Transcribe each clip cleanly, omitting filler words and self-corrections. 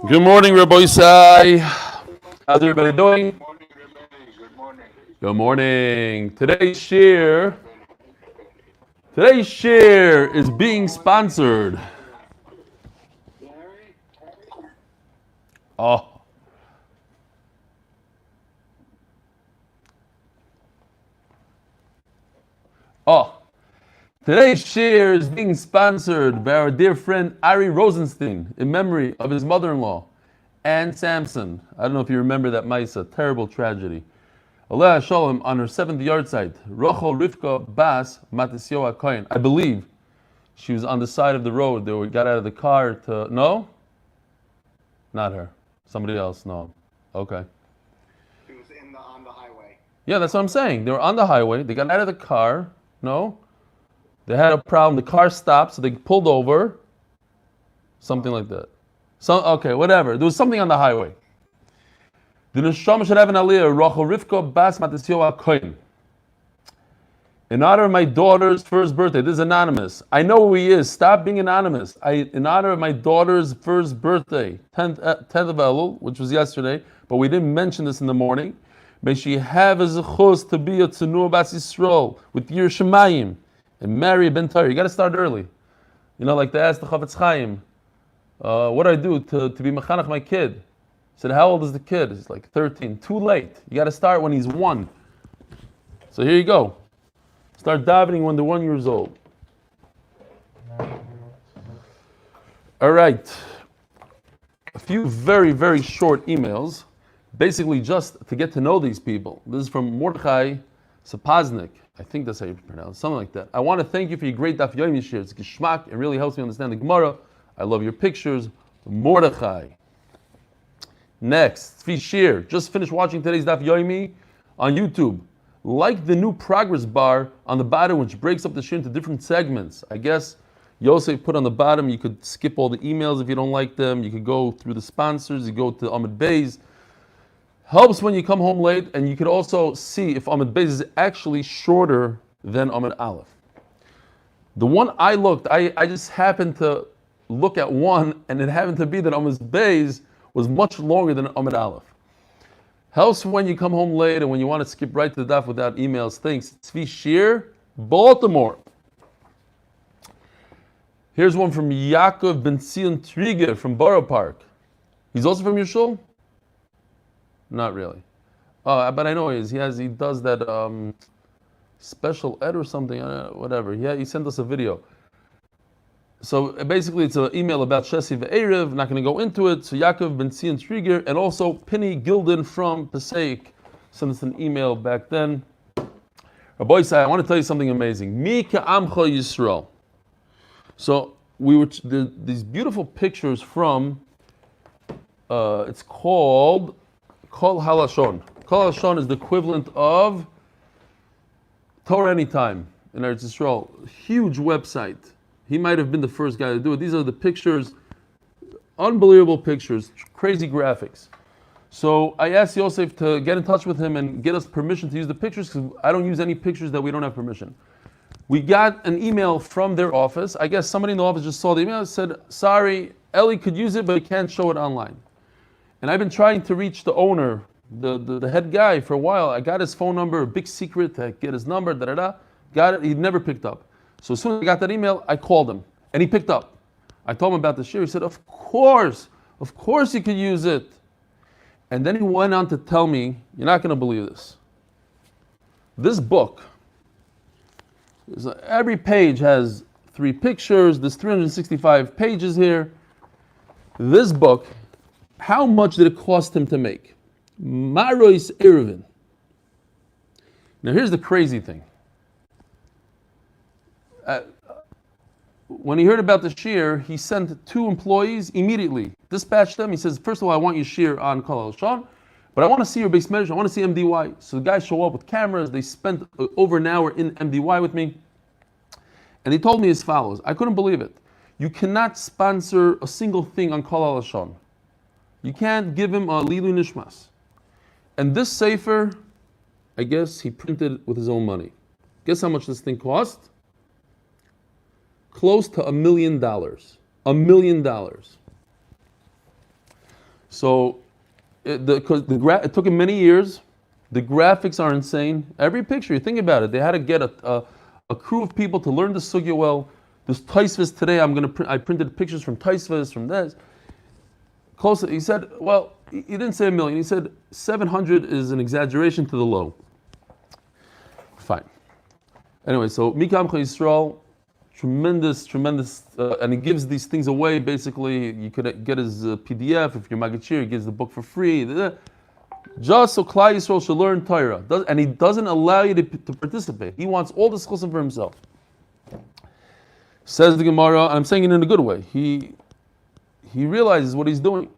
Good morning, Rabbi Isai. How's everybody doing? Good morning. Good morning. Today's share is being sponsored. Oh, oh. Today's share is being sponsored by our dear friend Ari Rosenstein in memory of his mother-in-law, Ann Sampson. I don't know if you remember that Maisa, terrible tragedy. Allah Shalom on her 7th yard site, Rochel Rivka Bas Matisyoa Kohen. I believe she was on the side of the road. They got out of the car to. No? Not her. Somebody else. No. Okay. She was on the highway. Yeah, that's what I'm saying. They were on the highway. They got out of the car. No? They had a problem. The car stopped, so they pulled over. Something like that. Okay, whatever. There was something on the highway. The neshama should have an aliyah. Rachel Rivka Bas Matisyoa Kohen. In honor of my daughter's first birthday. This is anonymous. I know who he is. Stop being anonymous. In honor of my daughter's first birthday, 10th of Elul, which was yesterday, but we didn't mention this in the morning. May she have a zechus to be a tzunua bas Yisrael with Yir Shemayim and marry a ben Torah. You got to start early. You know, like they asked the Chavetz Chaim, what do I do to be mechanech my kid? He said, how old is the kid? He's like 13. Too late. You got to start when he's 1. So here you go. Start davening when they're 1 year old. All right. A few very, very short emails, basically just to get to know these people. This is from Mordechai Sapaznik. I think that's how you pronounce it, something like that. I want to thank you for your great Daf Yomi share. It's geschmack. It really helps me understand the Gemara. I love your pictures. Mordechai. Next, Tzvi Shir. Just finished watching today's Daf Yomi on YouTube. Like the new progress bar on the bottom, which breaks up the shir into different segments. I guess Yosef put on the bottom, you could skip all the emails if you don't like them. You could go through the sponsors. You go to Amud Beis. Helps when you come home late, and you could also see if Amud Beis is actually shorter than Amud Aleph. The one I looked, I just happened to look at one, and it happened to be that Amud Beis was much longer than Amud Aleph. Helps when you come home late and when you want to skip right to the daf without emails. Thanks. Tzvi Shir, Baltimore. Here's one from Yaakov Ben Zion Trigger from Borough Park. He's also from your shul? Not really. But I know he is. He does that special ed or something. Whatever. Yeah, he sent us a video. So basically, it's an email about Shesi Ve'erev. Not going to go into it. So Yaakov Ben Zion Trigger and also Penny Gilden from Passaic sent us an email back then. Rabbi Isai, I want to tell you something amazing. Mi ka'amcha Yisrael. So we were these beautiful pictures from. It's called Kol Halashon. Kol Halashon is the equivalent of Torah Anytime in Eretz Yisrael. Huge website. He might have been the first guy to do it. These are the pictures, unbelievable pictures, crazy graphics. So I asked Yosef to get in touch with him and get us permission to use the pictures because I don't use any pictures that we don't have permission. We got an email from their office. I guess somebody in the office just saw the email and said, sorry, Eli could use it, but he can't show it online. And I've been trying to reach the owner, the head guy for a while. I got his phone number, a big secret to get his number, Got it, he never picked up. So as soon as I got that email, I called him, and he picked up. I told him about the shir. He said, of course you could use it. And then he went on to tell me, you're not going to believe this. This book, every page has 3 pictures. There's 365 pages here. This book, how much did it cost him to make? Yomi Eruvin. Now here's the crazy thing. When he heard about the shir, he sent 2 employees immediately, dispatched them. He says, first of all, I want you shir on Kol Halashon, but I want to see your base measure. I want to see MDY. So the guys show up with cameras. They spent over an hour in MDY with me. And they told me as follows. I couldn't believe it. You cannot sponsor a single thing on Kol Halashon. You can't give him a Lilu Nishmas. And this sefer, I guess he printed with his own money. Guess how much this thing cost? Close to $1 million. $1 million. So it took him many years. The graphics are insane. Every picture, you think about it, they had to get a crew of people to learn the sugya well. This Taisvis today, I printed pictures from Taisvis, from this. Close, he said, well, he didn't say 1 million. He said 700 is an exaggeration to the low. Fine. Anyway, so Mikam Yisrael, tremendous, and he gives these things away. Basically, you could get his PDF if you're Magachir. He gives the book for free. Just so Klal Yisrael should learn Torah, and he doesn't allow you to participate. He wants all the schusim for himself. Says the Gemara, and I'm saying it in a good way. He realizes what he's doing.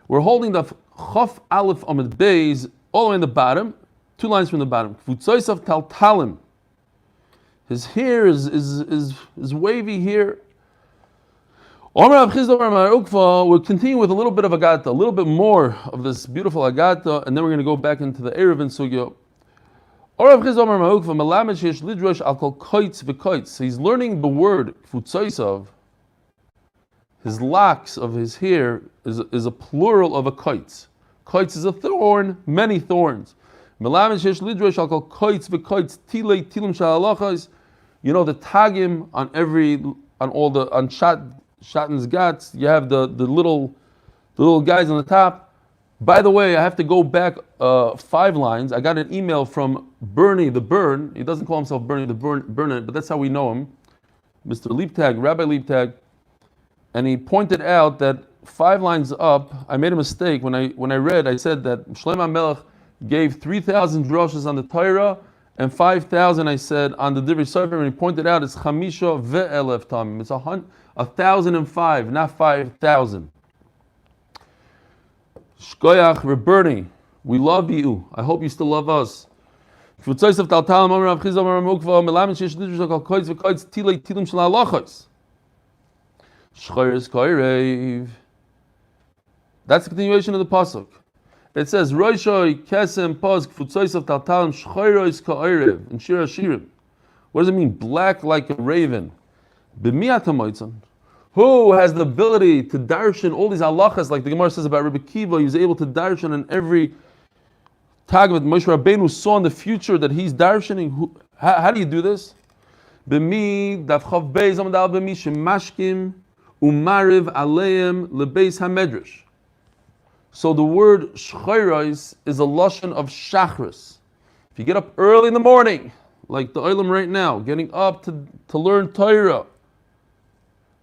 We're holding the Chaf Aleph Amud Beis all the way in the bottom, 2 lines from the bottom. Kvutzos Taltalim. His hair is wavy here. We'll continue with a little bit of Agata, a little bit more of this beautiful Agata, and then we're going to go back into the Eruvin Sugya. He's learning the word Kvutzos. His locks of his hair is a plural of a kaitz. Kaitz is a thorn, many thorns. You know the tagim on Shatten's gats. You have the little guys on the top. By the way, I have to go back 5 lines. I got an email from Bernie the Burn. He doesn't call himself Bernie the Burn, but that's how we know him. Mr. Liebtag, Rabbi Liebtag. And he pointed out that 5 lines up, I made a mistake. When I read, I said that Shlomo HaMelech gave 3,000 droshes on the Torah and 5,000, I said, on the Divrei Sefer. And he pointed out it's Chamisha ve'elef tamim. It's 1,005, not 5,000. Shkoyach, Bernie, we love you. I hope you still love us. That's the continuation of the pasuk. It says, "Roishoi kesem pos kfutzoisav taltalim shchoiros ka'orev in Shir Hashirim." What does it mean? Black like a raven. B'miyat hamoitzon. Who has the ability to darshan all these halachas, like the Gemara says about Rabbi Kiva? He was able to darshan in every tag that Moshe Rabbeinu saw in the future that he's darshaning. How do you do this? B'mi daf Beis Amud Aleph b'mi shemashkim umariv aleim lebeis hamedrash. So the word shchayros is a lashon of shachris. If you get up early in the morning, like the olam right now, getting up to learn Torah,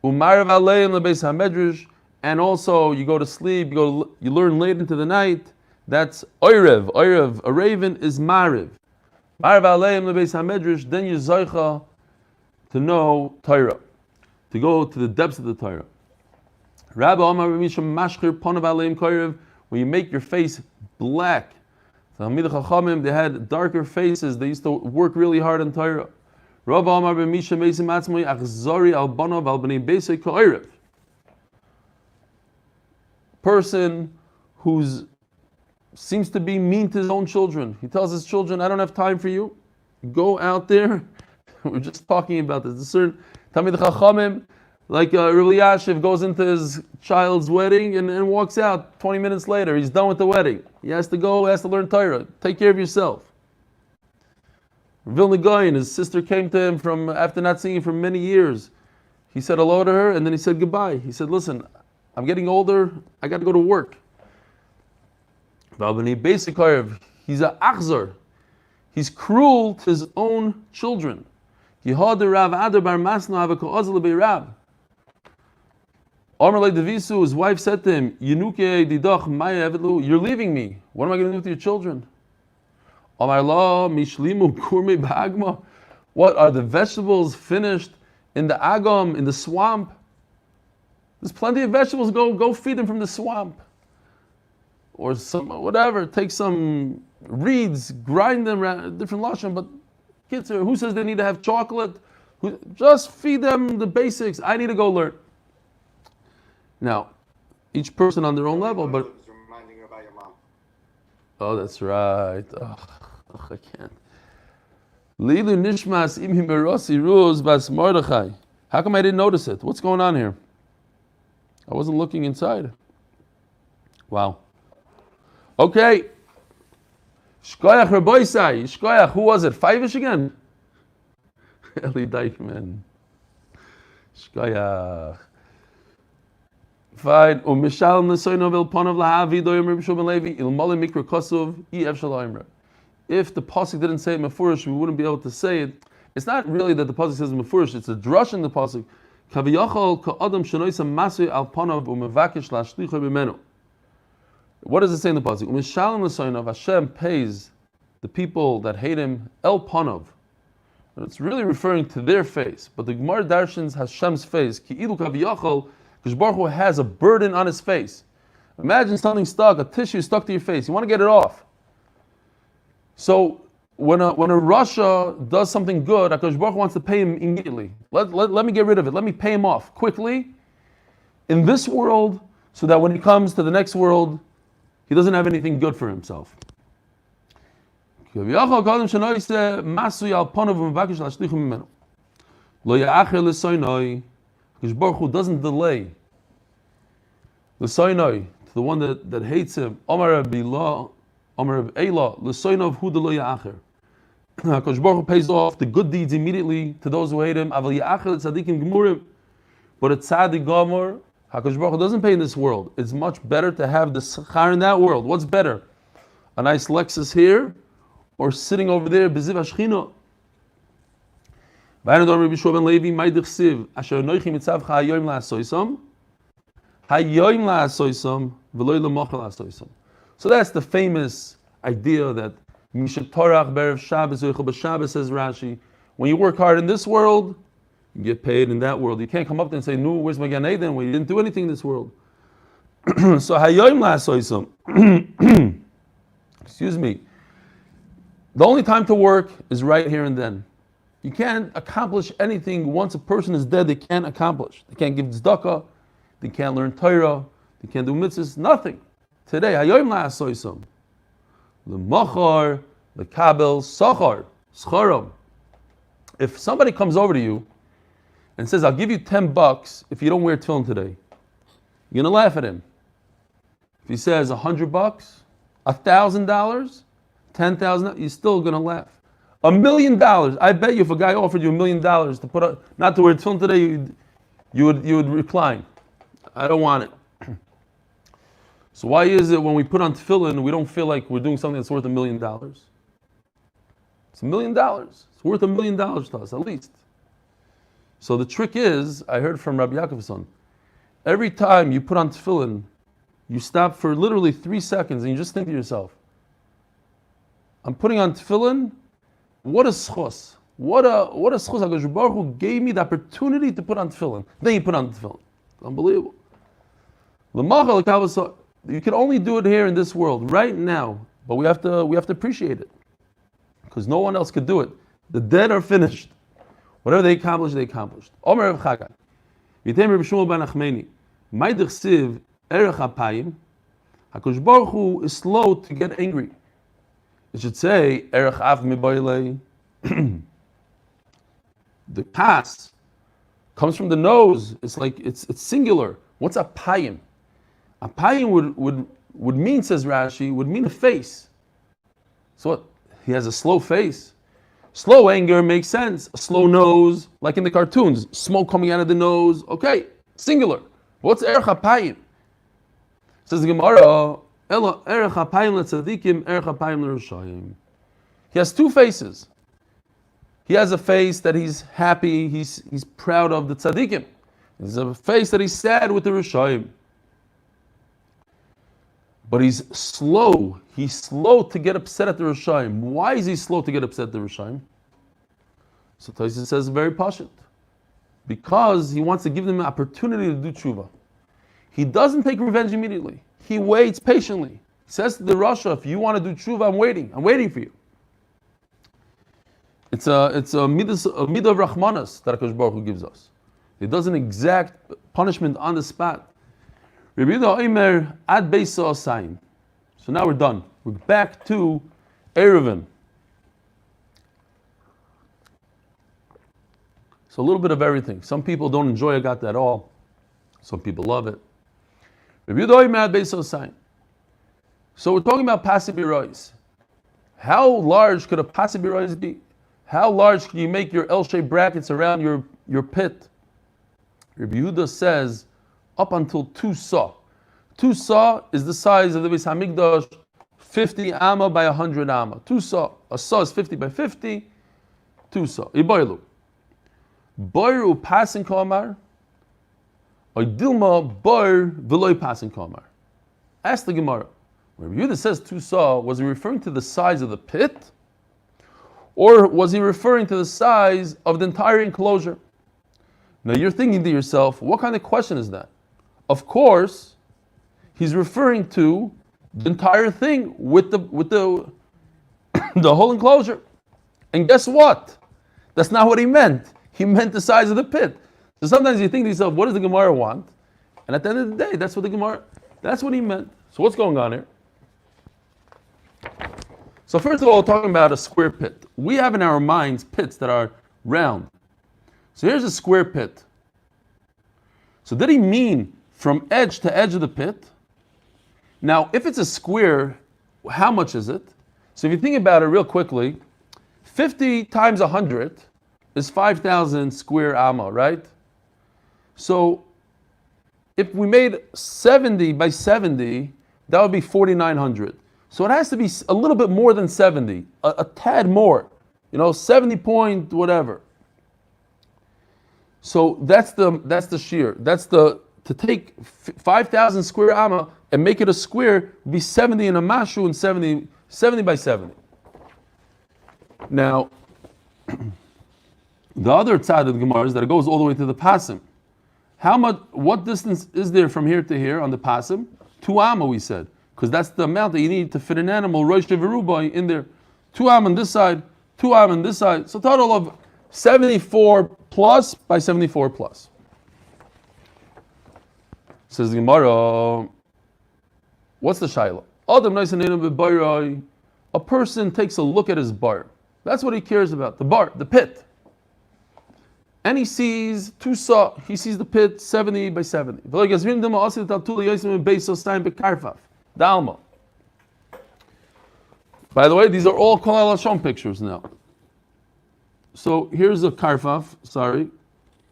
umariv aleim lebeis hamedrash, and also you go to sleep, you learn late into the night. That's oirev. Oirev, a raven is mariv. Mariv aleim lebeis hamedrash. Then you zoicha to know Torah, to go to the depths of the Torah. Rabbi Omar Misham Mashchir Ponav Aleim Korev, when you make your face black. The Hamid Chachamim, they had darker faces. They used to work really hard on Torah. Rabbi Omar Misham Meisim Atzmoi Achzori Al Banov Al Bnei Beisei Korev. Person who seems to be mean to his own children. He tells his children, "I don't have time for you. Go out there." We're just talking about this. A certain Talmid Chachamim, like Rabbi Yashiv, goes into his child's wedding and walks out 20 minutes later. He's done with the wedding. He has to go, he has to learn Torah. Take care of yourself. Vilna Gaon, his sister came to him from after not seeing him for many years. He said hello to her and then he said goodbye. He said, "Listen, I'm getting older. I got to go to work." He's a achzor. He's cruel to his own children. His wife said to him, "You're leaving me. What am I going to do with your children?" What are the vegetables finished in the agam, in the swamp? There's plenty of vegetables. Go feed them from the swamp. Or some whatever. Take some reeds, grind them around different lashon, but kids, who says they need to have chocolate? Just feed them the basics. I need to go learn. Now, each person on their own level, but reminding you about your mom. oh, that's right. I can't. Lilu nishmas imhi merosi ruz bas Mordechai. How come I didn't notice it? What's going on here? I wasn't looking inside. Wow. Okay. Shkoyach Rabboisai. Shkoyach. Who was it? Five-ish again? Eli Deichman. Shkoyach. Fine. Umishal nesoino vilponov lahavi doyim Reb Shimon Levi ilmali mikra kosov ef shalaimra. If the pasuk didn't say it mefurish, we wouldn't be able to say it. It's not really that the pasuk says mefurish; it's a drush in the pasuk. Kaviyachol ka'adam shenoisa masui al ponov umevakish lashlicha b'menu. What does it say in the pasuk? Umishal nesoino, Hashem pays the people that hate him el ponov. It's really referring to their face, but the Gemara darshans Hashem's face. Ki'ilu kaviyachol. Because Baruch Hu has a burden on his face. Imagine something stuck, a tissue stuck to your face. You want to get it off. So when a Rasha does something good, HaKadosh Baruch Hu wants to pay him immediately. Let me get rid of it. Let me pay him off quickly in this world, so that when he comes to the next world, he doesn't have anything good for himself. Because Baruch Hu doesn't delay the Sinai to the one that hates him. Omar Reb Eila, l'soinov hu d'lo ya'acher. Because Baruch Hu pays off the good deeds immediately to those who hate him. Aval ya'acher l'tzadikim gemurim. But a tzadik gomor, HaKadosh Baruch Hu doesn't pay in this world. It's much better to have the schar in that world. What's better? A nice Lexus here, or sitting over there, beziv hashchina? So that's the famous idea that says Rashi, when you work hard in this world, you get paid in that world. You can't come up there and say, "No, where's my Gan Eden?" Well, you didn't do anything in this world. So excuse me. The only time to work is right here and then. You can't accomplish anything once a person is dead. They can't accomplish. They can't give tzedakah. They can't learn Torah. They can't do mitzvahs. Nothing. Today, hayoim la'asoisam. The machar, the kabel, sachar, scharam. If somebody comes over to you and says, "I'll give you $10 if you don't wear tefillin today," you're gonna laugh at him. If he says $100, $1,000, $10,000, you're still gonna laugh. $1 million. I bet you, if a guy offered you $1 million to put up, not to wear tefillin today, you would recline. I don't want it. So why is it when we put on tefillin, we don't feel like we're doing something that's worth $1 million? It's $1 million. It's worth $1 million to us, at least. So the trick is, I heard from Rabbi Yaakovson, every time you put on tefillin, you stop for literally 3 seconds and you just think to yourself, I'm putting on tefillin. What a schos. What a schos. HaKadosh Baruch Hu gave me the opportunity to put on tefillin. Then you put on tefillin. Unbelievable. You can only do it here in this world, right now. But we have to appreciate it. Because no one else could do it. The dead are finished. Whatever they accomplished, they accomplished. Omer Rav Chagay. Yitem Reb Shmuel ben Achmeni. Ma'idich siv erech hapayim. HaKadosh Baruch Hu is slow to get angry. It should say, Erech Av Miboile. The kas comes from the nose. It's like it's singular. What's a payim? A payim would mean, says Rashi, would mean a face. So what? He has a slow face. Slow anger makes sense. A slow nose, like in the cartoons, smoke coming out of the nose. Okay, singular. What's Erech HaPayim? Says the Gemara, he has two faces. He has a face that he's happy, he's proud of the tzaddikim. There's a face that he's sad with the Rishayim. But he's slow to get upset at the Rishayim. Why is he slow to get upset at the Rishayim? So Tosfos says very pashut. Because he wants to give them an opportunity to do tshuva. He doesn't take revenge immediately. He waits patiently. He says to the Rasha, if you want to do tshuva, I'm waiting for you. It's a midah of Rachmanas that HaKadosh Baruch Hu gives us. He doesn't exact punishment on the spot. Rabbi Yehuda Omer ad Beis Osayim. So now we're done. We're back to Eruvin. So a little bit of everything. Some people don't enjoy Agat at all. Some people love it. Rabbi Yehuda Omer ad Beis Osayim. So we're talking about passive birois. How large could a passive birois be? How large can you make your L-shaped brackets around your pit? Rabbi Yehuda says up until 2 sa. 2 sa is the size of the Beis Hamikdash, 50 amma by 100 amma. 2 sa. A sa is 50 by 50. 2 sa. Iboilu. Boiru passing kamar. Oidilma boir veloy passing kamar. Ask the Gemara. When Rabbi Yehuda says 2 sa, was he referring to the size of the pit? Or was he referring to the size of the entire enclosure? Now you're thinking to yourself, what kind of question is that? Of course, he's referring to the entire thing with the the whole enclosure. And guess what? That's not what he meant. He meant the size of the pit. So sometimes you think to yourself, what does the Gemara want? And at the end of the day, that's what he meant. So what's going on here? So first of all, we're talking about a square pit. We have in our minds pits that are round. So here's a square pit. So did he mean from edge to edge of the pit? Now, if it's a square, how much is it? So if you think about it real quickly, 50 times 100 is 5,000 square amma, right? So if we made 70 by 70, that would be 4,900. So it has to be a little bit more than 70, a tad more, 70 point whatever. So that's the shiur. That's to take 5,000 square amma and make it a square, be 70 in a mashu and 70 by 70. Now, the other side of the Gemara is that it goes all the way to the pasim. What distance is there from here to here on the pasim? 2 amma, we said. Because that's the amount that you need to fit an animal, rosh verubai, in there. 2 am on this side, 2 am on this side. So total of 74 plus by 74 plus. Says the Gemara, what's the shaila? A person takes a look at his bar. That's what he cares about, the bar, the pit. And he sees 2 sa, he sees the pit 70 by 70. Dalma. By the way, these are all Kol HaLashon pictures now. So here's a karfaf. Sorry,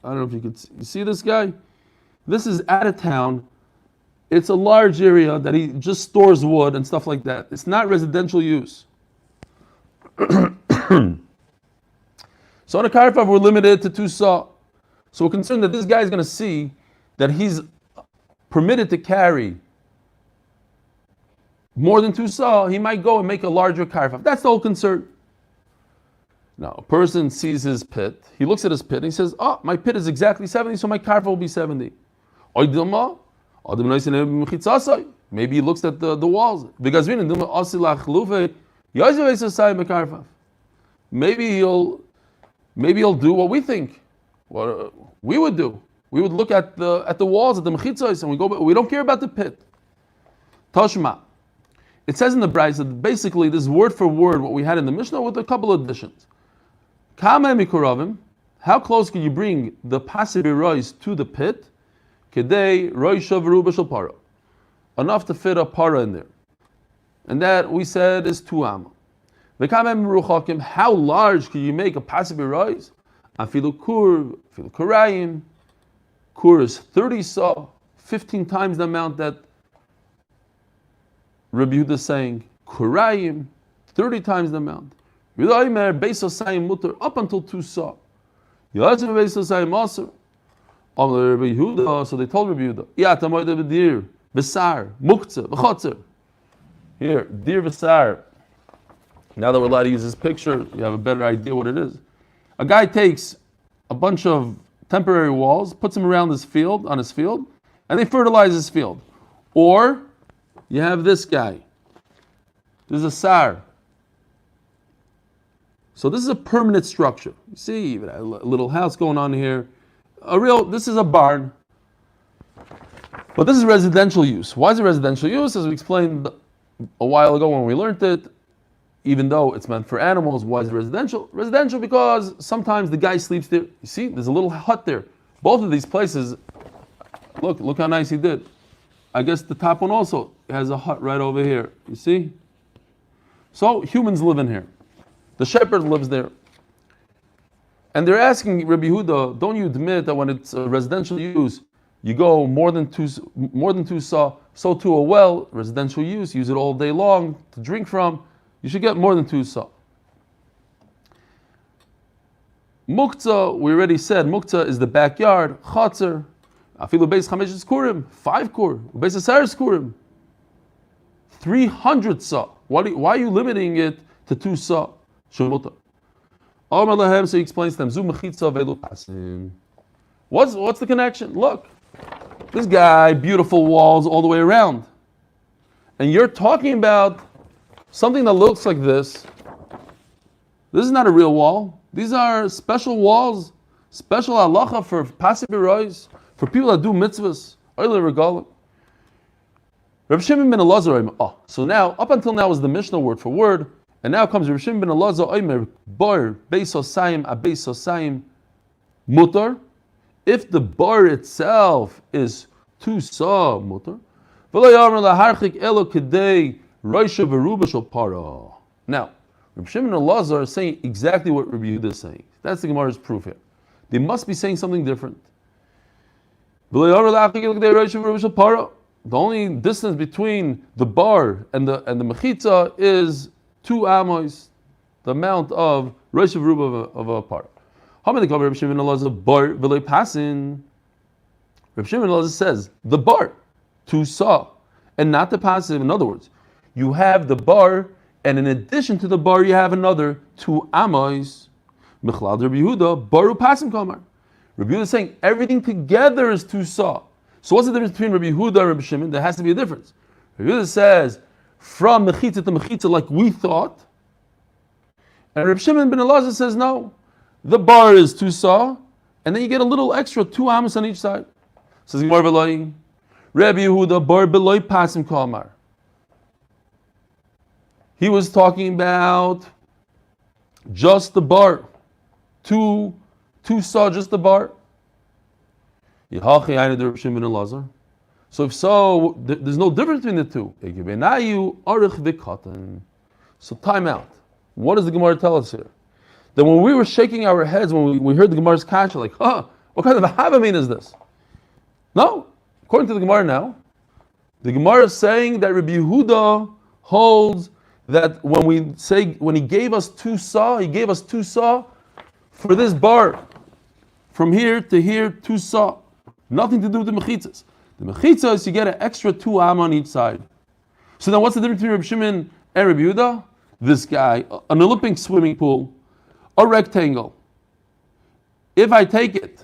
I don't know if you could see this guy. This is out of town. It's a large area that he just stores wood and stuff like that. It's not residential use. So on a karfaf, we're limited to 2 sa. So we're concerned that this guy is going to see that he's permitted to carry more than 2 sa, he might go and make a larger karfaf. That's the whole concern. Now, a person sees his pit, he looks at his pit and he says, my pit is exactly 70, so my karfaf will be 70. Maybe he looks at the walls. Maybe he'll do what we think, what we would do. We would look at the walls, at the mechitzos, and we don't care about the pit. Tashma. It says in the Brayz that basically this word for word what we had in the Mishnah with a couple of additions. Kama mikuravim, how close can you bring the passive birois to the pit? Kedei roisha v'ruba shel para. Enough to fit a para in there. And that we said is 2 amma. V'kama miruchakim, how large can you make a passive birois? Afilu kur, afilu kurayim. Kur is 30 sa, 15 times the amount that Rabbi Yehuda is saying, Kurayim, 30 times the amount. Up until 2 sa. So they told Rabbi Yehuda, here, dir v'sar. Now that we're allowed to use this picture, you have a better idea what it is. A guy takes a bunch of temporary walls, puts them around on his field, and they fertilize his field. Or you have this guy. This is a sar. So this is a permanent structure. You see, a little house going on here. This is a barn. But this is residential use. Why is it residential use? As we explained a while ago when we learned it, even though it's meant for animals, why is it residential? Residential because sometimes the guy sleeps there. You see, there's a little hut there. Both of these places, look how nice he did. I guess the top one also has a hut right over here. You see? So humans live in here. The shepherd lives there. And they're asking Rabbi Yehuda, don't you admit that when it's a residential use, you go more than two saw, so to a well, residential use it all day long to drink from, you should get more than 2 saw. Muktzah, we already said, Muktzah is the backyard, Chatzar, Afilu Beis Chamesh is Kurim, 5 kur, Beis Asar is Kurim, 300 saw. Why are you limiting it to 2 saw? Shumuta. Amar Lahem, so he explains to them, Zu Mechitza Velu Pasim. What's the connection? Look, this guy, beautiful walls all the way around. And you're talking about something that looks like this. This is not a real wall. These are special walls, special halacha for pasim b'rois, for people that do mitzvahs. Reb Shimon ben Elazar. So now, up until now was the Mishnah word for word, and now comes Reb Shimon ben Elazar. Omer bar beis osayim a beis osayim mutar. If the bar itself is 2 saw mutar, v'lo yamer laharchik elo kedei roisha v'ruba shel para. Now, Reb Shimon and Elazar are saying exactly what Rabbi Yehuda is saying. That's the Gemara's proof here. They must be saying something different. The only distance between the bar and the mechitza is 2 amos, the amount of Rosh V'ruba of a par. Reb Shimon and Elazar bar v'lei pasin. Reb Shimon and Elazar says the bar, 2 saw, and not the passive. In other words, you have the bar, and in addition to the bar, you have another 2 amos. Mechlal Rabbi Yehuda baru pasim kamar. Rabbi Yehuda is saying everything together is 2 saw. So what's the difference between Rabbi Yehuda and Rabbi Shimon? There has to be a difference. Rabbi Yehuda says from mechitza to mechitza like we thought, and Rabbi Shimon ben Elazar says no, the bar is 2 saw, and then you get a little extra 2 amos on each side. Says Gemara v'loi, Rabbi Yehuda bar beloi pasim kamar. He was talking about just the bar. 2 saw just the bar. So if so, there's no difference between the two. So time out. What does the Gemara tell us here? That when we were shaking our heads when we heard the Gemara's kasha, like, what kind of a havamin is this? No. According to the Gemara now, the Gemara is saying that Rabbi Yehuda holds that when he gave us 2 saw, he gave us 2 saw for this bar. From here to here, 2 saw. Nothing to do with the mechitzas. The mechitzas, you get an extra 2 am on each side. So then what's the difference between Rabbi Shimon and Rabbi Yehuda? This guy, an Olympic swimming pool, a rectangle. If I take it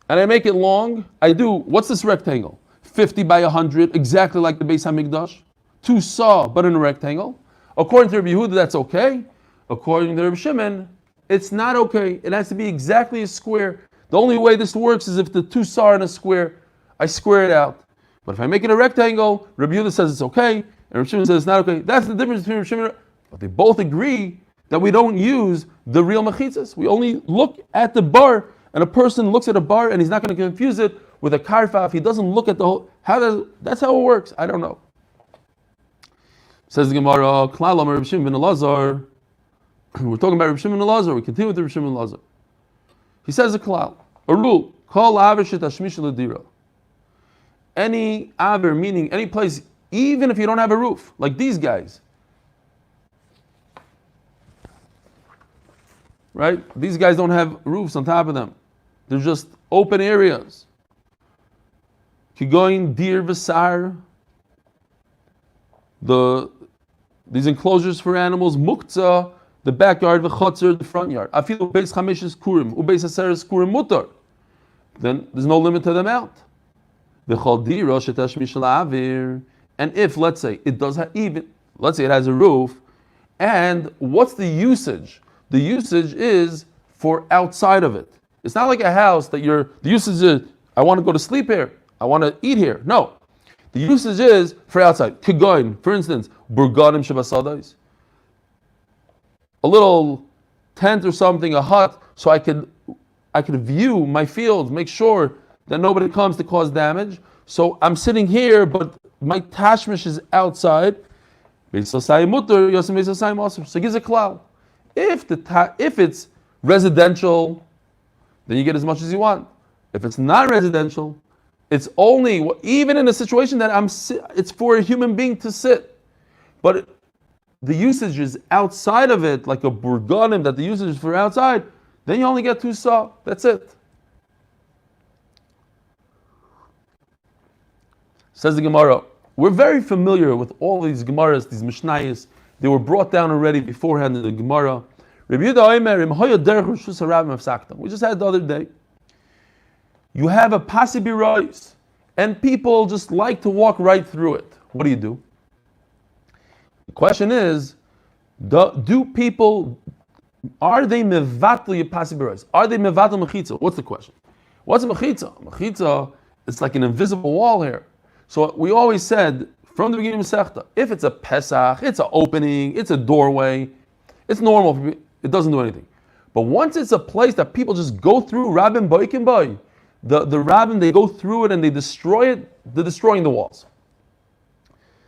and I make it long, what's this rectangle? 50 by 100, exactly like the Beis HaMikdash. 2 saw, but in a rectangle. According to Rabbi Yehuda, that's okay. According to Rabbi Shimon, it's not okay. It has to be exactly a square. The only way this works is if the 2 saw are in a square, I square it out. But if I make it a rectangle, Rabbi Yehuda says it's okay, and Rabbi Shimon says it's not okay. That's the difference between Rabbi Shimon. But they both agree that we don't use the real mechitzas. We only look at the bar, and a person looks at a bar, and he's not going to confuse it with a karfa if he doesn't look at the whole. That's how it works. I don't know. Says the Gemara, Klal Amar Rabbi Shimon ben Elazar. We're talking about Rabbi Shimon ben Elazar. We continue with Rabbi Shimon ben Elazar. He says a klal, a rule, kol aver shetashmish l'dira. Any aver, meaning any place, even if you don't have a roof, like these guys. Right? These guys don't have roofs on top of them. They're just open areas. Kigoin dir v'sar. These enclosures for animals, muktzah, the backyard, v'chotzer, the front yard. Afilu beis chamesh is kurim, ubeis aser is kurim mutar. Then there's no limit to the amount. V'chol dira shetashmish la'avir. And if, let's say, it does have let's say it has a roof, and what's the usage? The usage is for outside of it. It's not like a house that the usage is, I want to go to sleep here, I want to eat here. No. The usage is for outside. Kigoin, for instance, burganim shebasadais. A little tent or something, a hut, so I could view my fields, make sure that nobody comes to cause damage. So I'm sitting here, but my tashmish is outside. So he gives a klal. If it's residential, then you get as much as you want. If it's not residential, it's only even in a situation that it's for a human being to sit, but the usage is outside of it, like a burganim that the usage is for outside. Then you only get 2 saw. That's it. Says the Gemara. We're very familiar with all these Gemaras, these Mishnayos. They were brought down already beforehand in the Gemara. We just had the other day. You have a pasibirois, and people just like to walk right through it. What do? The question is, do people, are they mevatel your pasibirois? Are they mevatel mechitza? What's the question? What's a mechitza? Mechitza, it's like an invisible wall here. So we always said, from the beginning of Masechta, if it's a Pesach, it's an opening, it's a doorway, it's normal, it doesn't do anything. But once it's a place that people just go through, Rabbim Boikin Boy, the Rabbim, they go through it and they destroy it, they're destroying the walls.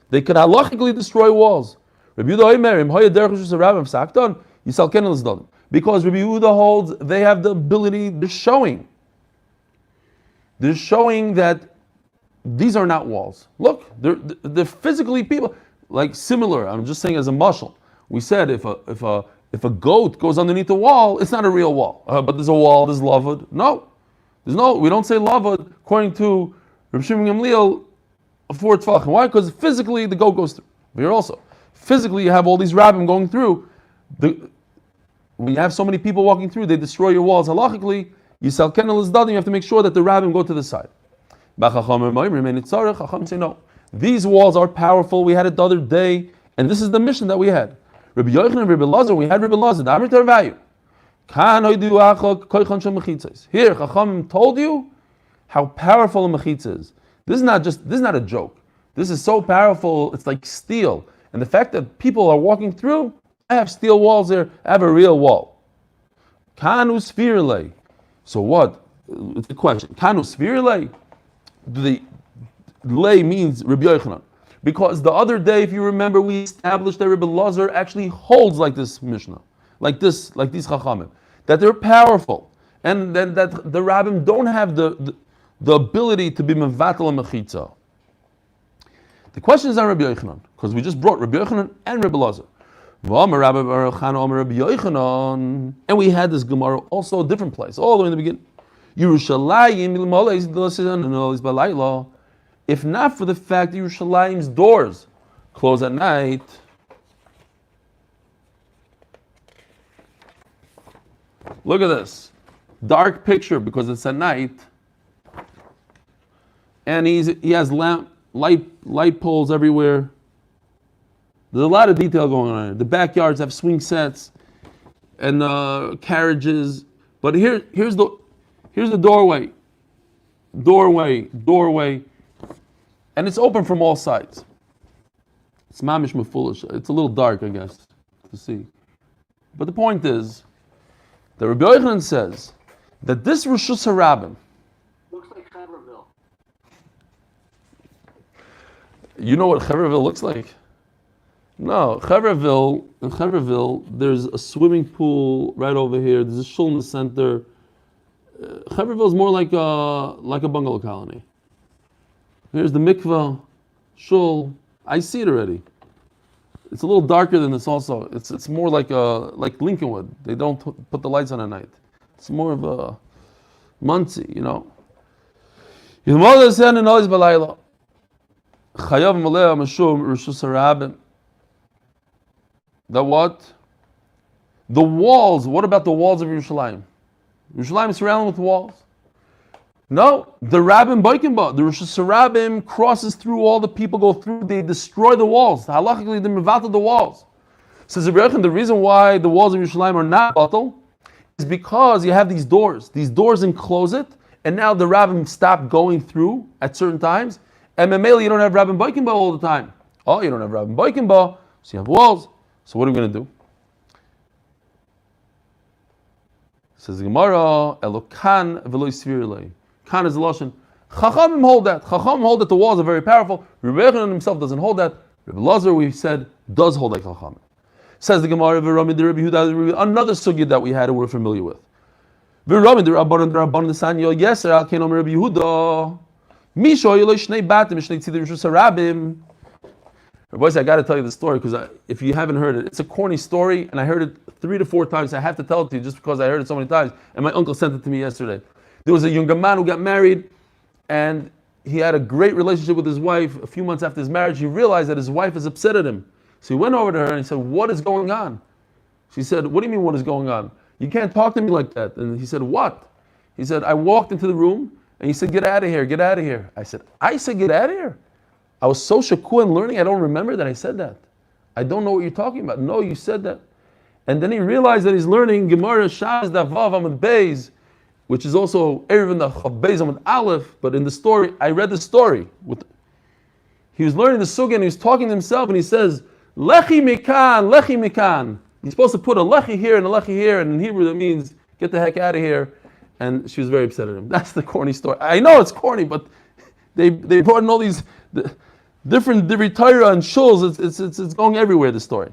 They could halachically destroy walls. Rabbi Yehuda because Rabbi Yehuda holds they have the ability, they're showing that these are not walls. Look, they're physically people, like similar. I'm just saying as a mashal. We said if a goat goes underneath the wall, it's not a real wall. But there's a wall, there's lavud. No, we don't say lavud according to Rabbi Shimon Gamliel for tzvachim. Why? Because physically the goat goes through. But here also, physically you have all these rabbim going through. When you have so many people walking through, they destroy your walls. Halachically, you have to make sure that the rabbim go to the side. Chacham say no. These walls are powerful. We had it the other day, and this is the mission that we had. Rabbi Yochanan and Rabbi Lazar, we had Rabbi Lazar. Here, Chacham told you how powerful a mechitza is. This is not a joke. This is so powerful. It's like steel. And the fact that people are walking through, I have steel walls there. I have a real wall. Kanu svirle. So what? It's the question. Kanu svirle. The lay means Rabbi Yochanan. Because the other day, if you remember, we established that Rabbi Lazar actually holds like this Mishnah, like these Chachamim, that they're powerful, and that the Rabbim don't have the ability to be mevatel and mechitza. The question is on Rabbi Yochanan, because we just brought Rabbi Yochanan and Rabbi Lazar. And we had this Gemara also a different place, all the way in the beginning. If not for the fact that Yerushalayim's doors close at night, look at this dark picture because it's at night, and he has light poles everywhere. There's a lot of detail going on here. The backyards have swing sets and carriages, but here's the doorway, and it's open from all sides. It's mamish mefulish. It's a little dark, I guess, to see. But the point is that Rabbi Yochanan says that this Rishus HaRabim Looks like Haverville. You know what Cheverville looks like? No, in Cheverville, there's a swimming pool right over here. There's a shul in the center. Cheverville is more like a bungalow colony. Here's the mikvah, shul. I see it already. It's a little darker than this. Also, it's more like Lincolnwood. They don't put the lights on at night. It's more of a Muncie, you know. The what? The walls. What about the walls of Yerushalayim? Yerushalayim is surrounded with walls. No, the Rabbim Boikenba, the Rosh Hashanah crosses through all the people go through, they destroy the walls. Halachically, they mevatel the walls. Says Rabbi Yochanan, the reason why the walls of Yerushalayim are not batel is because you have these doors. These doors enclose it, and now the Rabbim stop going through at certain times. And Memele, you don't have Rabbim Boikenba all the time. Oh, you don't have Rabbim Boikenba, so you have walls. So what are we going to do? Says the Gemara, Elokan v'lo yisvirlei. Kan is the lashon Chachamim hold that. Chachamim hold that the walls are very powerful. Rabbi Yochanan himself doesn't hold that. Rabbi Lazar, we said, does hold like Chachamim. Says the Gemara, another sugya that we had and we're familiar with. Yes, I got to tell you the story because if you haven't heard it, it's a corny story and I heard it 3 to 4 times. I have to tell it to you just because I heard it so many times. And my uncle sent it to me yesterday. There was a younger man who got married and he had a great relationship with his wife. A few months after his marriage, he realized that his wife is upset at him. So he went over to her and he said, "What is going on?" She said, "What do you mean what is going on? You can't talk to me like that." And he said, "What?" He said, "I walked into the room and he said, 'Get out of here, get out of here.'" I said, "Get out of here?" I was so shakur and learning, I don't remember that I said that. I don't know what you're talking about. No, you said that. And then he realized that he's learning Gemara Shas Daf Amud Beis, which is also Eruvin the Beis Amud Aleph, but in the story, I read the story. He was learning the sugya and he was talking to himself and he says, Lechi mikan, lechi mikan. You're supposed to put a lechi here and a lechi here, and in Hebrew that means get the heck out of here. And she was very upset at him. That's the corny story. I know it's corny, but they brought in all these different Torah and shuls. It's going everywhere, the story.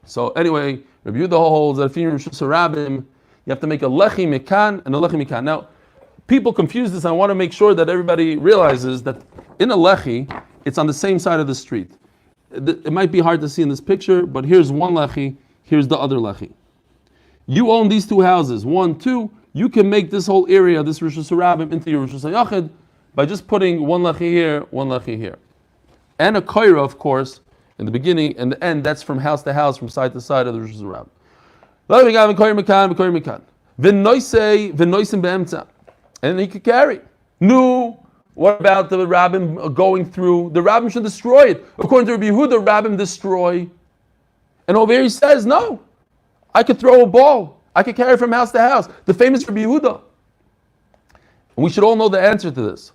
So anyway, Rabbi Yehuda holds that if you're in Rishus Harabim, you have to make a lechi mikan and a lechi mikan. Now, people confuse this. I want to make sure that everybody realizes that in a lechi, it's on the same side of the street. It might be hard to see in this picture, but here's one lechi, here's the other lechi. You own these 2 houses, 1, 2. You can make this whole area, this Rishus Harabim, into your Rishus HaYachid by just putting 1 lechi here, 1 lechi here. And a koira, of course, in the beginning and the end, that's from house to house, from side to side of the Rishus Harabim. And he could carry. No. What about the rabbim going through? The rabbim should destroy it. According to Rabbi Yehuda, rabbim destroy. And over here he says, no, I could throw a ball. I could carry from house to house. The famous Rabbi Yehuda. And we should all know the answer to this.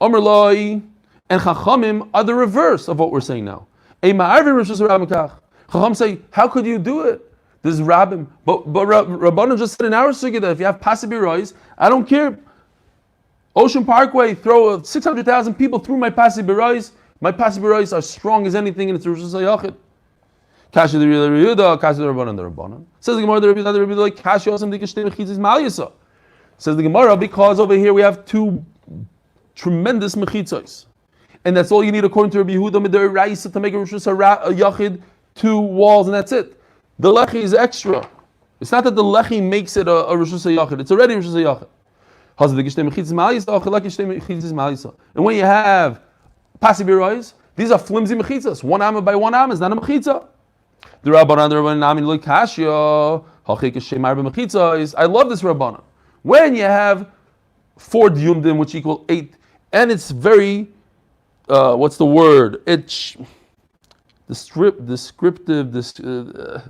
Amr Loi and Chachamim are the reverse of what we're saying now. Chacham say, how could you do it? This is rabbim. But Rabbanan just said in our sugya that if you have pasibirois, I don't care. Ocean Parkway, throw 600,000 people through my pasibirois. My pasibirois are strong as anything, and it's Rishus HaYachid. Kasha the Yehuda, Kasha the Rabbanan. Says the Gemara, the Rebbe like Kasha osam dikashtei mechitzas maliyasa. Says the Gemara, because over here we have 2 tremendous mechitzos, and that's all you need according to Rabbi Yehuda Midor Raisa to make a Rishus HaYachid, 2 walls, and that's it. The lechi is extra. It's not that the lechi makes it a Rishus HaYachid. It's already Rishus HaYachid. And when you have pasibirois, these are flimsy mechitzas. 1 amma by 1 amma is not a mechitza. The Rabbanan look kashya. I love this Rabbanan. When you have 4 diyumdim, which equal 8, and it's very, what's the word? It's descriptive.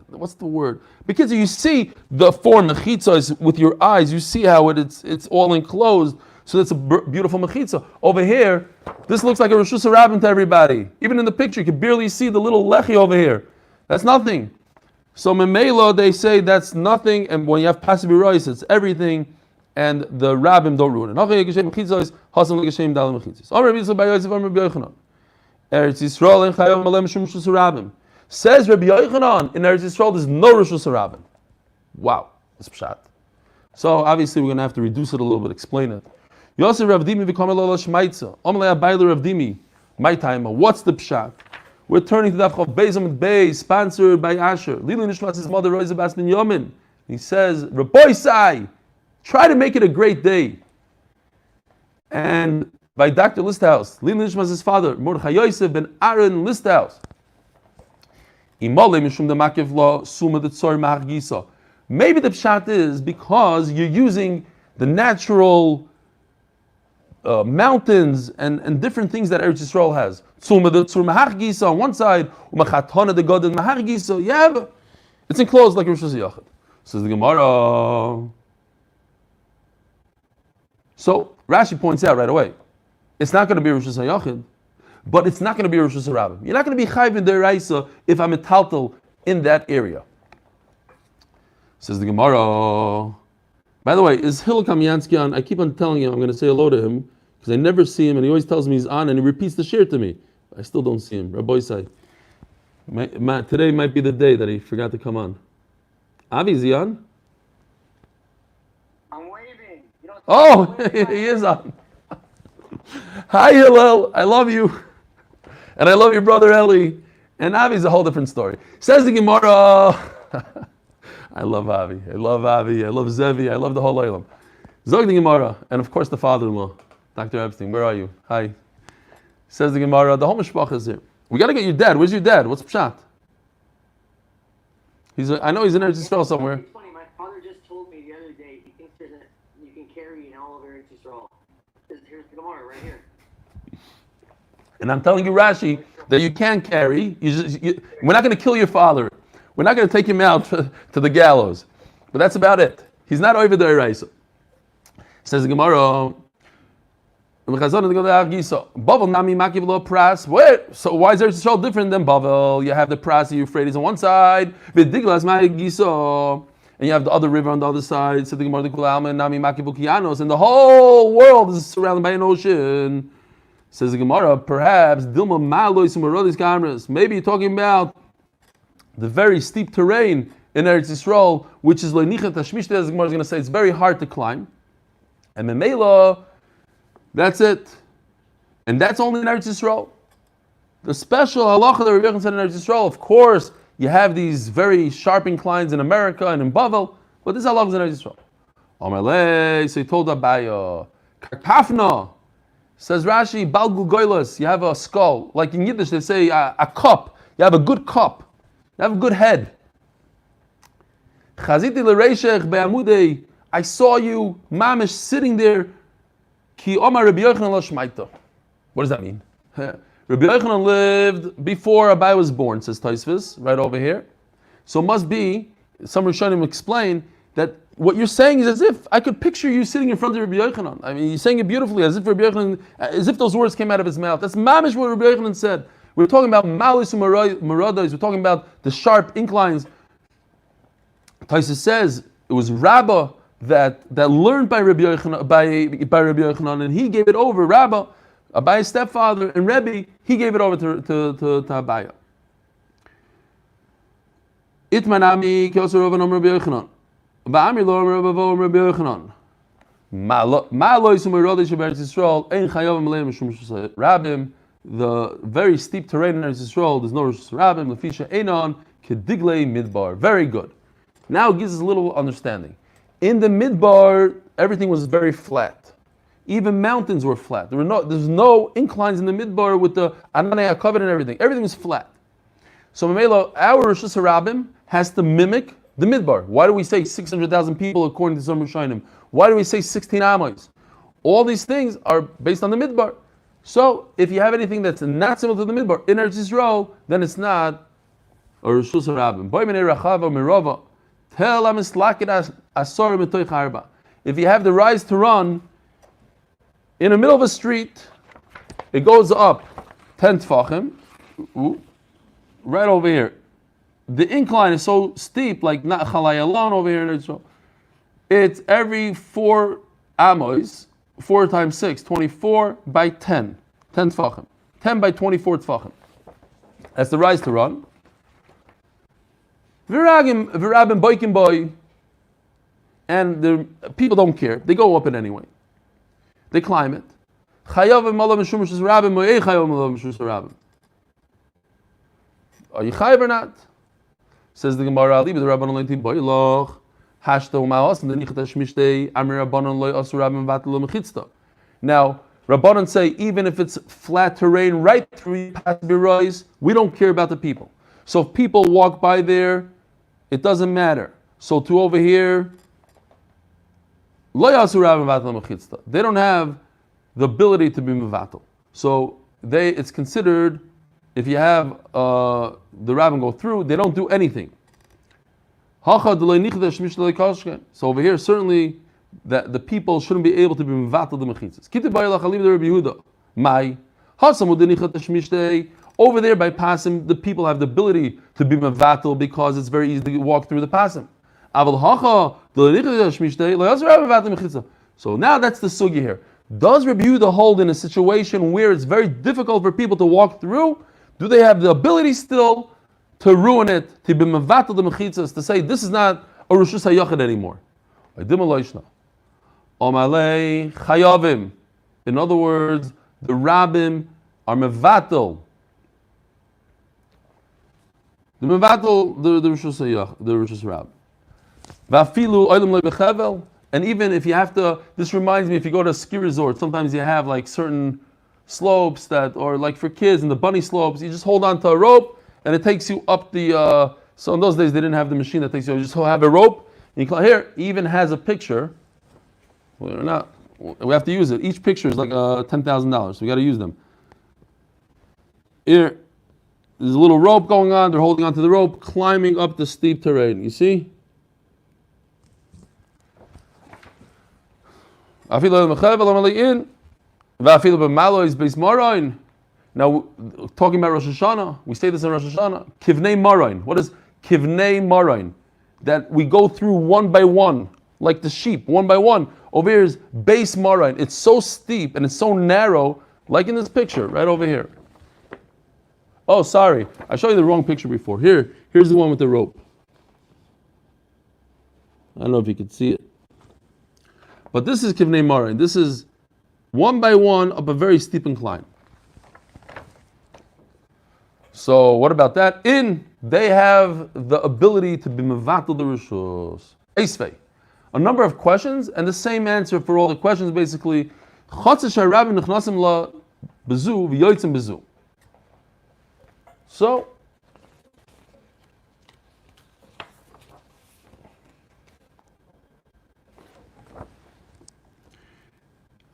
What's the word? Because you see the 4 mechitzas with your eyes, you see how it's all enclosed. So that's a beautiful mechitza. Over here, this looks like a Rishus Harabim to everybody. Even in the picture, you can barely see the little lechi over here. That's nothing. So Memela, they say that's nothing, and when you have pasibirois, it's everything, and the rabbim don't ruin it. Eretz Yisrael and Chayav Malem Shum Rishus Harabim. Says Rabbi Yochanan, in Eretz Yisrael there's no Rishus Harabim. Wow, that's pshat. So obviously we're going to have to reduce it a little bit, explain it. Yosef Rav Dimi v'kamel lo shmaitza. Omelei abayla Rav Dimi. My time. What's the pshat? We're turning to Daf Amud Beis, sponsored by Asher. Lilu Nishmas his mother Rosa Bas Ben Yomin. He says, Rabbi Sai, try to make it a great day. And by Dr. Listhouse, Lilin Nishmas his father, Mordechai Yosef ben Aaron Listhouse. Maybe the pshat is because you're using the natural mountains and different things that Eretz Yisrael has. On one side, it's enclosed like Rishus HaYachid. Says the Gemara. So Rashi points out right away, it's not going to be Rishus HaYachid, but it's not going to be Rishus Harabim. You're not going to be Chayv in Deraisa if I'm a Taltal in that area. Says the Gemara. By the way, is Hillel Kamiansky on? I keep on telling him I'm going to say hello to him. because I never see him, and he always tells me he's on, and he repeats the shir to me. I still don't see him. Rabbi Say, today might be the day that he forgot to come on. Avi, is he on? I'm waving. You don't Oh, he is on. Hi, Hillel. I love you. And I love your brother Eli. And Avi's a whole different story. Says the Gemara. I love Avi. I love Avi. I love Zevi. I love the whole Olam. Zog the Gemara. And of course the father-in-law, Dr. Epstein. Where are you? Hi. Says the Gemara. The whole mishpach is here. We got to get your dad. Where's your dad? What's Pshat? I know he's in Eretz Yisrael somewhere. It's funny. My father just told me the other day he thinks you can carry an all over Eretz Yisrael. Here's the Gemara right here. And I'm telling you, Rashi, that you can carry. We're not going to kill your father. We're not going to take him out to the gallows. But that's about it. He's not over there, right? Says the Gemara. Bavel nami makiv lo pras. Wait, so why is Eretz Yisrael different than Bavel? You have the Pras, the Euphrates on one side, v'diglas ma'giso, and you have the other river on the other side. Said the Gemara, nami makiv ukianos, and the whole world is surrounded by an ocean. Says the Gemara, perhaps dilma ma'lois u'marodis kamras. Maybe you're talking about the very steep terrain in Eretz Yisrael, which is loinichet tashmishte. As the Gemara is going to say, it's very hard to climb, and memela. That's it. And that's only in Eretz Yisrael. The special halacha that Rabbi Yochanan said in Eretz Yisrael, of course, you have these very sharp inclines in America and in Bavel, but this halacha is in Eretz Yisrael. Amalei, so he told Abaya, Karpafna, says Rashi, Balgu Goilas, you have a skull. Like in Yiddish, they say a cup. You have a good cup. You have a good head. Chaziti l'reishech be'amudei, I saw you, mamish, sitting there. Ki Omar Rabbi Yochanan lo shmaita. What does that mean? Rabbi Yochanan lived before Abai was born, says Tosfos, right over here. So it must be, some Rishonim explain, that what you're saying is as if I could picture you sitting in front of Rabbi Yochanan. I mean, you're saying it beautifully, as if Rabbi Yochanan, as if those words came out of his mouth. That's mamish what Rabbi Yochanan said. We're talking about malis u'marados, we're talking about the sharp inclines. Tosfos says it was Rabbah that learned by Rabbi Yochanan, by Rabbi Yochanan, and he gave it over. Rabbah, Abaya's stepfather, and Rebbe, he gave it over to Abaya. Itmanami kosher Rav Rabbi Yochanan, Ba'amir lo Rabbi Yochanan. Ma lo yisum erodei sheberetz Yisrael ein chayav meleim mishum Rabbim. The very steep terrain in Eretz Yisrael, there's no Rosh Rabbim. Lefisha einon kediglei midbar. Very good. Now it gives us a little understanding. In the midbar, everything was very flat. Even mountains were flat. There's no inclines in the midbar with the Ananei HaKavod and everything. Everything was flat. So Mamela, our Rosh Hashanah has to mimic the midbar. Why do we say 600,000 people according to some Rishonim? Why do we say 16 Amos? All these things are based on the midbar. So if you have anything that's not similar to the midbar in Eretz Yisrael, then it's not a Rosh Hashanah. If you have the rise to run in the middle of a street, it goes up 10 tfachim, right over here. The incline is so steep, like not Chalai alone over here in Israel. It's every 4 amos, 4 times 6, 24 by 10 tfachim, 10 by 24 tfachim. That's the rise to run. Viragim boikim boy, and the people don't care. They go up it anyway. They climb it. Chayav malav mishum shus rabim or ei chayav malav mishum shus rabim. Are you chayav or not? Says the Gemara. Ali the Rabbanon leiti boiloch hashto ma'os and the nichatash mishtei amir Rabbanon loy asu rabim vatlo mechitzta. Now Rabbanon say even if it's flat terrain right through past birois, we don't care about the people. So if people walk by there, it doesn't matter. So to over here, they don't have the ability to be mevatel. So it's considered, if you have the rabbin go through, they don't do anything. So over here, certainly that the people shouldn't be able to be mevatel the mechitzas. Over there by Pasim, the people have the ability to be mevatel because it's very easy to walk through the Pasim. So now that's the sugi here. Does Rabbi Yehuda hold in a situation where it's very difficult for people to walk through? Do they have the ability still to ruin it, to be mevatel the mechitzas, to say this is not a Rishus HaYachid anymore? Omalei chayavim. In other words, the rabbim are mevatel. The mevatel, the Rishus HaYachid, the Rishus Rab. Vafilu oilam lo bechevel. And even if you have to, this reminds me, if you go to a ski resort, sometimes you have like certain slopes that, or like for kids in the bunny slopes, you just hold on to a rope and it takes you up the, so in those days they didn't have the machine that takes you, you just have a rope, and you climb. Here, he even has a picture, we have to use it. Each picture is like $10,000, so we got to use them. Here, there's a little rope going on, they're holding onto the rope, climbing up the steep terrain, you see? Now, talking about Rosh Hashanah, we say this in Rosh Hashanah, Kivnei Marain. What is Kivnei Marain? That we go through one by one, like the sheep, one by one. Over here is Beis Marain. It's so steep and it's so narrow, like in this picture, right over here. Oh, sorry, I showed you the wrong picture before. Here's the one with the rope. I don't know if you can see it. But this is Kivnei Marain. This is one by one up a very steep incline. So what about that? They have the ability to be mevatel the rishus. Eisvei. A number of questions, and the same answer for all the questions basically. So,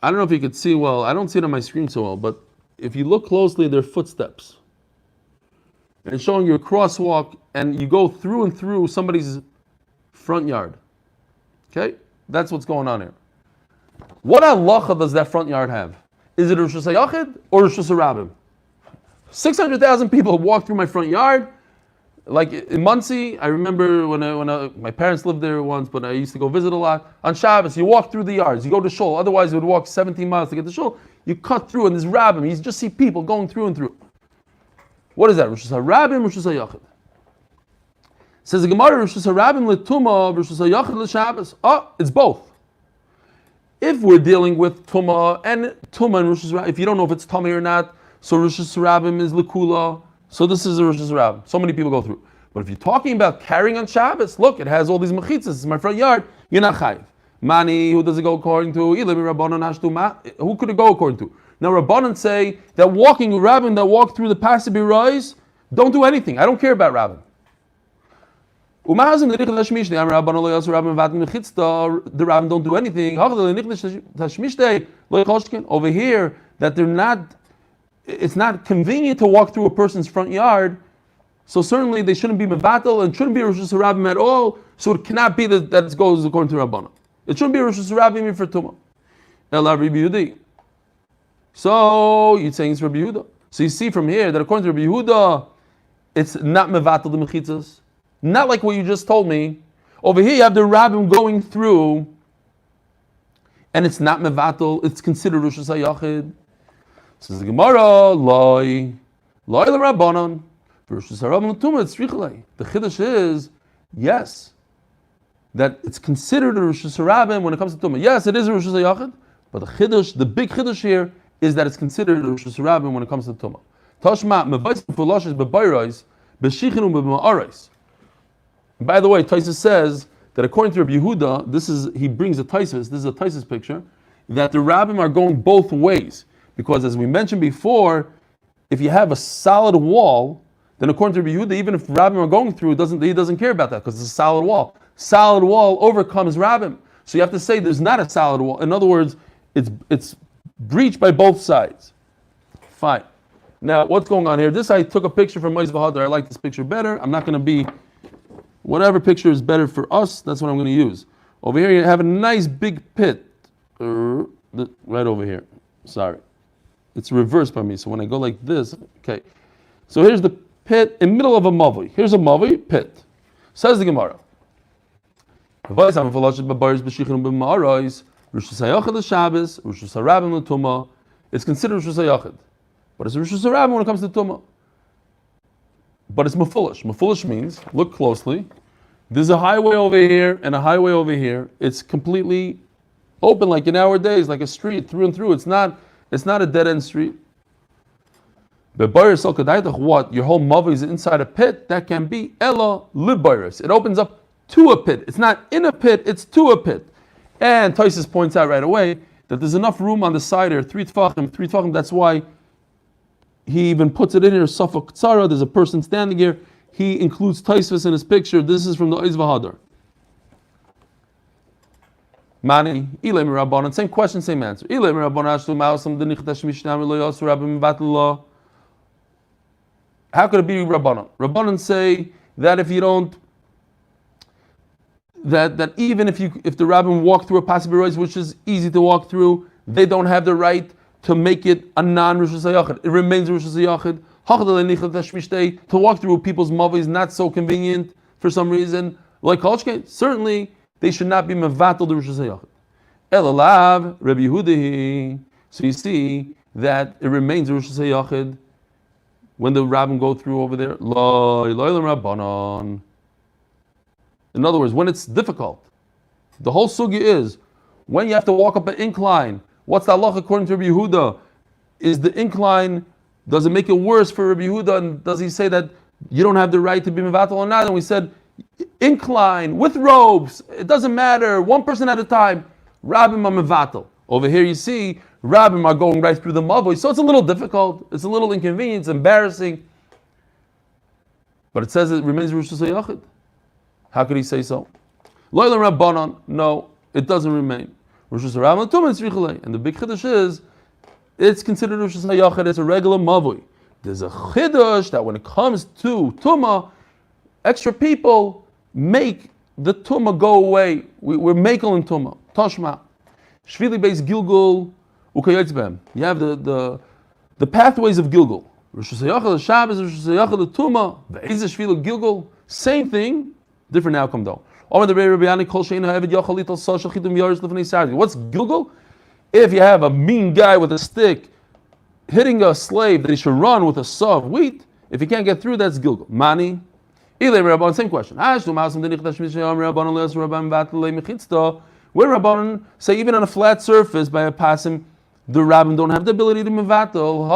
I don't know if you could see well, I don't see it on my screen so well, but if you look closely, there are footsteps. And it's showing you a crosswalk, and you go through and through somebody's front yard. Okay? That's what's going on here. What halacha does that front yard have? Is it a Rishus HaYachid or a Rishus HaRabim? 600,000 people walk through my front yard. Like in Muncie, I remember when my parents lived there once, but I used to go visit a lot. On Shabbos, you walk through the yards, you go to shul. Otherwise, you would walk 17 miles to get to shul. You cut through, and there's rabbim. You just see people going through and through. What is that? Rishus HaRabim, Rishus HaYachid. Says the Gemara, Rishus HaRabim l'tumah, Rishus HaYachid l'Shabbos. Oh, it's both. If we're dealing with tumah and Rishus HaRabim, if you don't know if it's tumah or not, so Rishus HaRabim is l'kula. So this is a Rishus HaRabim. So many people go through. But if you're talking about carrying on Shabbos, look, it has all these mechitzas. It's my front yard. You're not chayiv. Mani, who does it go according to? Who could it go according to? Now Rabbanan say that walking rabbin that walk through the Pasib Rise, don't do anything. I don't care about rabbin. The rabbin don't do anything. Over here, that they're not. It's not convenient to walk through a person's front yard, so certainly they shouldn't be mevatel and shouldn't be Rishus HaRabim at all. So it cannot be that it goes according to Rabbanan. It shouldn't be Rishus HaRabim for Tumah. Ela Rabbi Yehuda. So you're saying it's Rabbi Yehuda. So you see from here that according to Rabbi Yehuda, it's not mevatel the mechitzas, not like what you just told me. Over here you have the rabbim going through, and it's not mevatel. It's considered Rishus HaYachid. Says the Gemara, loy l'Rabbanan, Rishus HaRabim l'tumah, it's richlei. The chiddush is, yes, that it's considered a Rishus HaRabim when it comes to tumah. Yes, it is a Rishus HaYachid, but the big chiddush here is that it's considered a Rishus HaRabim when it comes to tumah. Tashma mevayis b'fulashes b'bayrais b'shichinu b'ma'arais. By the way, Taisus says that according to Rabbi Yehuda, he brings a Taisus. This is a Taisus picture, that the rabbim are going both ways. Because as we mentioned before, if you have a solid wall, then according to Rabbi Yehuda, even if rabbim are going through, he doesn't care about that because it's a solid wall. Solid wall overcomes rabbim. So you have to say there's not a solid wall. In other words, it's breached by both sides. Fine. Now, what's going on here? I took a picture from Moishe V'Hadar. I like this picture better. I'm not going to be, whatever picture is better for us, that's what I'm going to use. Over here, you have a nice big pit. Right over here. Sorry. It's reversed by me, so when I go like this, okay. So here's the pit in the middle of a mavi. Here's a mavi, pit. Says the Gemara. Rosh Hashanah Shabbos, Rosh Hashanah L'Tumah. It's considered Rosh Hashanah, but it's Rosh Hashanah when it comes to Tumah. But it's Mefulish. Mefulish means, look closely, there's a highway over here and a highway over here. It's completely open like in our days, like a street through and through. It's not a dead-end street. But what? Your whole mother is inside a pit? That can be Ella Libayris. It opens up to a pit. It's not in a pit, it's to a pit. And Taisus points out right away that there's enough room on the side here, 3 tefachim, that's why he even puts it in here, Safak Tzara, there's a person standing here, he includes Taisus in his picture, this is from the Oiz Vahadar. Mani, Eli Rabbanan, same question, same answer. Eli Rabbanan, Ashlu Ma'asam, Denichtash Mishnam, Lo Yasu Rabbim Batallah. How could it be Rabbanan? Rabbanan say that if you don't, that even if the rabbin walk through a Pasibirois, which is easy to walk through, they don't have the right to make it a non-Rosh Hashanah. It remains Rosh Hashanah. To walk through people's mava is not so convenient for some reason. Like Kolchke, certainly they should not be mevatel the Rosh Hashanah. Elalav Rabbi Yehuda. So you see that it remains Rosh Hashanah when the rabbin go through over there. In other words, when it's difficult, the whole sugya is when you have to walk up an incline. What's the halacha according to Rabbi Yehuda? Is the incline, does it make it worse for Rabbi Yehuda? And does he say that you don't have the right to be mevatel or not? And we said, incline with ropes, it doesn't matter, one person at a time. Rabbim are mevatel. Over here you see, Rabbim are going right through the mavoi, so it's a little difficult, it's a little inconvenient, it's embarrassing. But it says it remains Rosh Hashanah. How could he say so? Loyal Rabbanon, no, it doesn't remain. Rosh Hashanah, and the big chiddush is, it's considered Rosh Hashanah, it's a regular mavui. There's a chiddush that when it comes to Tumah, extra people make the Tumah go away. We're making Tumah. Tashma. Shvili Beis Gilgul, Ukayotzbem. You have the pathways of Gilgul. Rosh Hashanah, Shabbos, Rosh Hashanah, Tumah, Ve'ezah Shvili Gilgul. Same thing, different outcome though. What's Gilgul? If you have a mean guy with a stick hitting a slave that he should run with a saw of wheat, if he can't get through, that's Gilgul. Mani, same question. Where Rabbanan say even on a flat surface by a pasim, the rabbin don't have the ability to mevatel.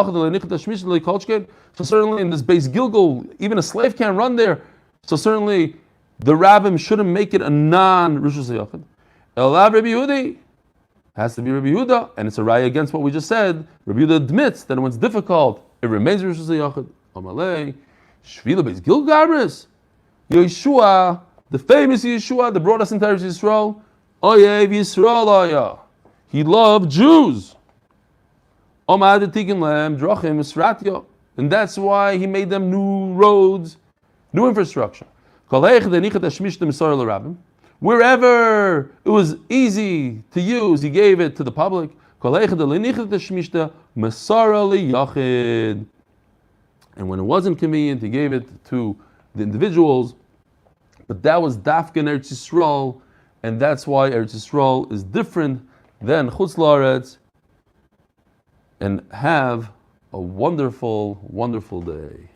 So certainly in this base Gilgul, even a slave can't run there. So certainly the rabbin shouldn't make it a non-Rosh Hashanah. Elav Rabbi Yehuda has to be Rabbi Yehuda, and it's a raya against what we just said. Rabbi Yehuda admits that when it's difficult, it remains Rosh Hashanah. Amalei Shvila Beis Gilgul Yeshua, the famous Yeshua that brought us into Eretz Yisrael. Oyev Yisrael Oya. He loved Jews. And that's why he made them new roads, new infrastructure. Wherever it was easy to use, he gave it to the public. And when it wasn't convenient, he gave it to the individuals. But that was Dafka in Eretz Yisrael, and that's why Eretz Yisrael is different than Chutz La'aretz. And have a wonderful, wonderful day.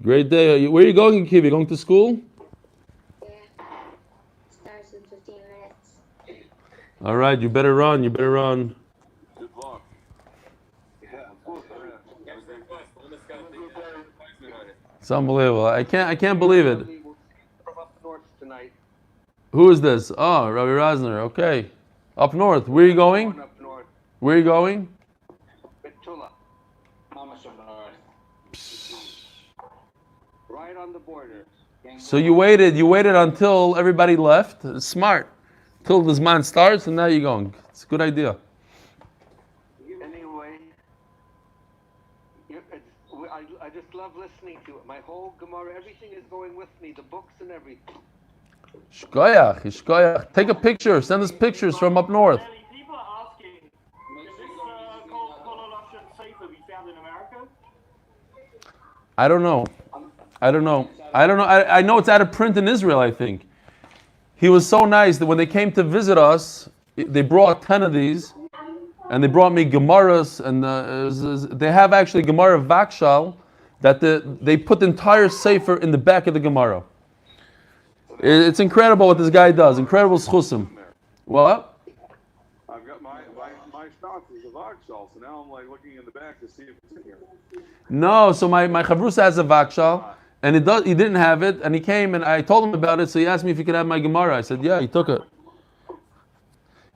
Great day. Where are you going, Kiv? You going to school? Yeah. Starts in 15 minutes. All right, you better run. Good luck. It's unbelievable. I can't believe it. Who is this? Oh, Rabbi Rosner. Okay. Up north. Where are you going? Up north. Where are you going? Betula. Right on the border. So you waited until everybody left. Smart. Till this man starts, and now you're going. It's a good idea. Anyway, I just love listening to it. My whole Gemara, everything is going with me, the books and everything. Shkoyach. Take a picture. Send us pictures from up north. People are asking, is this Kol Hashem Sefer we found in America? I don't know. I know it's out of print in Israel, I think. He was so nice that when they came to visit us, they brought 10 of these, and they brought me Gemaras, and they have actually Gemara Vakshal, that they put the entire Sefer in the back of the Gemara. It's incredible what this guy does. Incredible schusim. What? I've got my stock is a Vakshal, so now I'm like looking in the back to see if it's in here. No, so my Chavrusa has a Vakshal, and he didn't have it, and he came and I told him about it, so he asked me if he could have my Gemara. I said, yeah, he took it.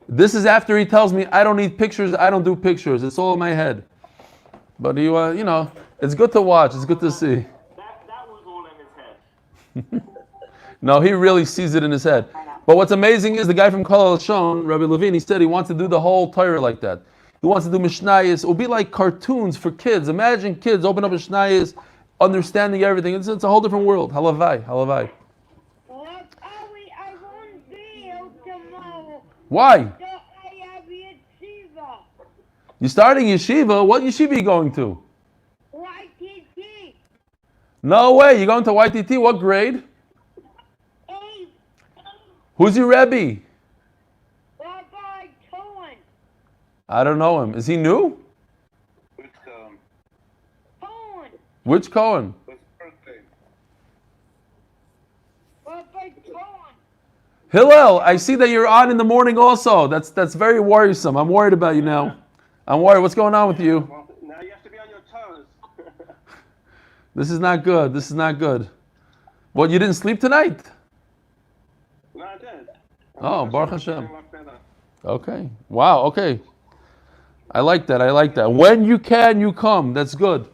This is after he tells me, I don't need pictures, I don't do pictures, it's all in my head. But he, it's good to watch, it's good to see. That was all in his head. No, he really sees it in his head. But what's amazing is the guy from Kol Shon, Rabbi Levine, he said he wants to do the whole Torah like that. He wants to do Mishnayos. It will be like cartoons for kids. Imagine kids open up Mishnayos, understanding everything. It's a whole different world. Halavai. I won't be here tomorrow. Why? So I have yeshiva. You starting yeshiva? What yeshiva are you going to? YTT. No way. You're going to YTT? What grade? 8. Who's your Rebbe? Rabbi Cohen. I don't know him. Is he new? Cohen. Which Cohen? What's birthday? Rabbi Cohen. Hillel, I see that you're on in the morning also. That's very worrisome. I'm worried about you now. I'm worried. What's going on with you? Well, now you have to be on your toes. This is not good. This is not good. What, you didn't sleep tonight? No, I did. Oh, Baruch Hashem. Okay. Wow, okay. I like that. When you can, you come. That's good.